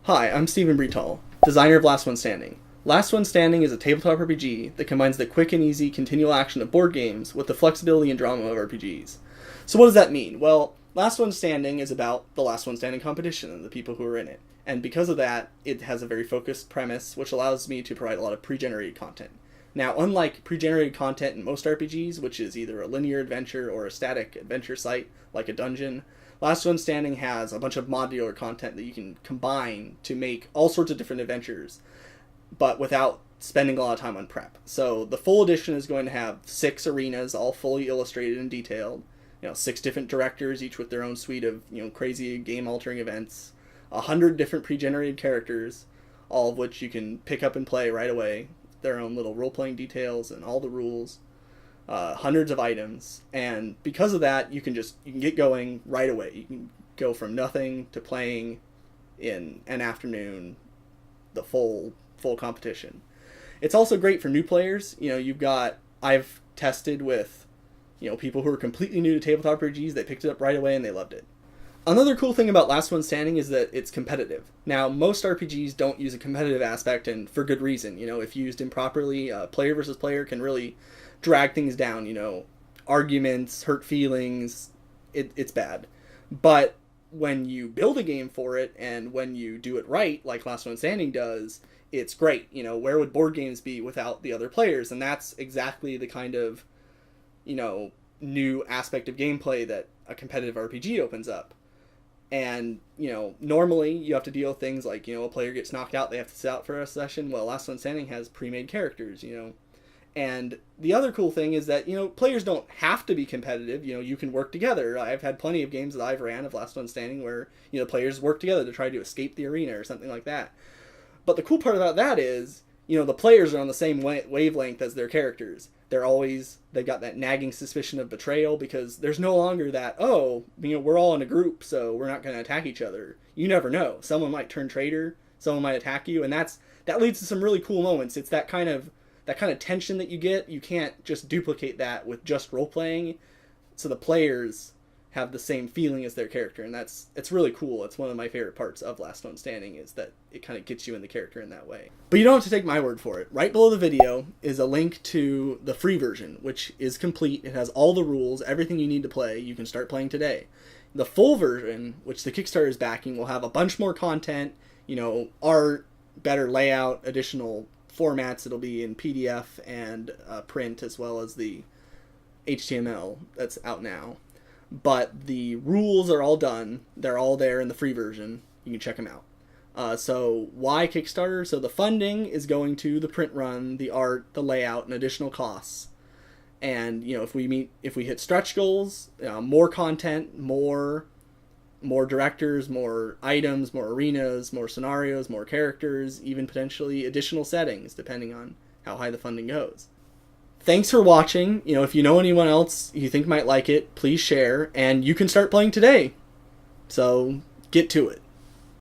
Hi, I'm Stephen Bretal, designer of Last One Standing. Last One Standing is a tabletop RPG that combines the quick and easy continual action of board games with the flexibility and drama of RPGs. So what does that mean? Well, Last One Standing is about the Last One Standing competition and the people who are in it. And because of that, it has a very focused premise, which allows me to provide a lot of pre-generated content. Now, unlike pre-generated content in most RPGs, which is either a linear adventure or a static adventure site, like a dungeon, Last One Standing has a bunch of modular content that you can combine to make all sorts of different adventures, but without spending a lot of time on prep. So the full edition is going to have 6 arenas, all fully illustrated and detailed. 6 different directors, each with their own suite of crazy game-altering events. 100 different pre-generated characters, all of which you can pick up and play right away. Their own little role-playing details and all the rules. Hundreds of items, and because of that, you can get going right away. You can go from nothing to playing in an afternoon, the full competition. It's also great for new players. I've tested with people who are completely new to tabletop RPGs. They picked it up right away and they loved it. Another cool thing about Last One Standing is that it's competitive. Now, most RPGs don't use a competitive aspect, and for good reason. If used improperly, player versus player can really drag things down, arguments, hurt feelings, it's bad. But when you build a game for it, and when you do it right, like Last One Standing does, it's great. Where would board games be without the other players? And that's exactly the kind of, new aspect of gameplay that a competitive RPG opens up. And, normally you have to deal with things like, a player gets knocked out, they have to sit out for a session. Well, Last One Standing has pre-made characters, And the other cool thing is that, players don't have to be competitive. You can work together. I've had plenty of games that I've ran of Last One Standing where, players work together to try to escape the arena or something like that. But the cool part about that is, the players are on the same wavelength as their characters. They've got that nagging suspicion of betrayal because there's no longer that, we're all in a group, so we're not going to attack each other. You never know. Someone might turn traitor, someone might attack you, and that leads to some really cool moments. It's that kind of tension that you get. You can't just duplicate that with just role-playing, so the players have the same feeling as their character, and it's really cool. It's one of my favorite parts of Last One Standing is that it kind of gets you in the character in that way. But you don't have to take my word for it. Right below the video is a link to the free version, which is complete. It has all the rules, everything you need to play. You can start playing today. The full version, which the Kickstarter is backing, will have a bunch more content, art, better layout, additional formats. It'll be in PDF and print, as well as the HTML that's out now. But the rules are all done. They're all there in the free version. You can check them out. So why Kickstarter? So the funding is going to the print run, the art, the layout, and additional costs. And if we hit stretch goals, more content, more directors, more items, more arenas, more scenarios, more characters, even potentially additional settings, depending on how high the funding goes. Thanks for watching. If you know anyone else you think might like it, please share, and you can start playing today. So get to it.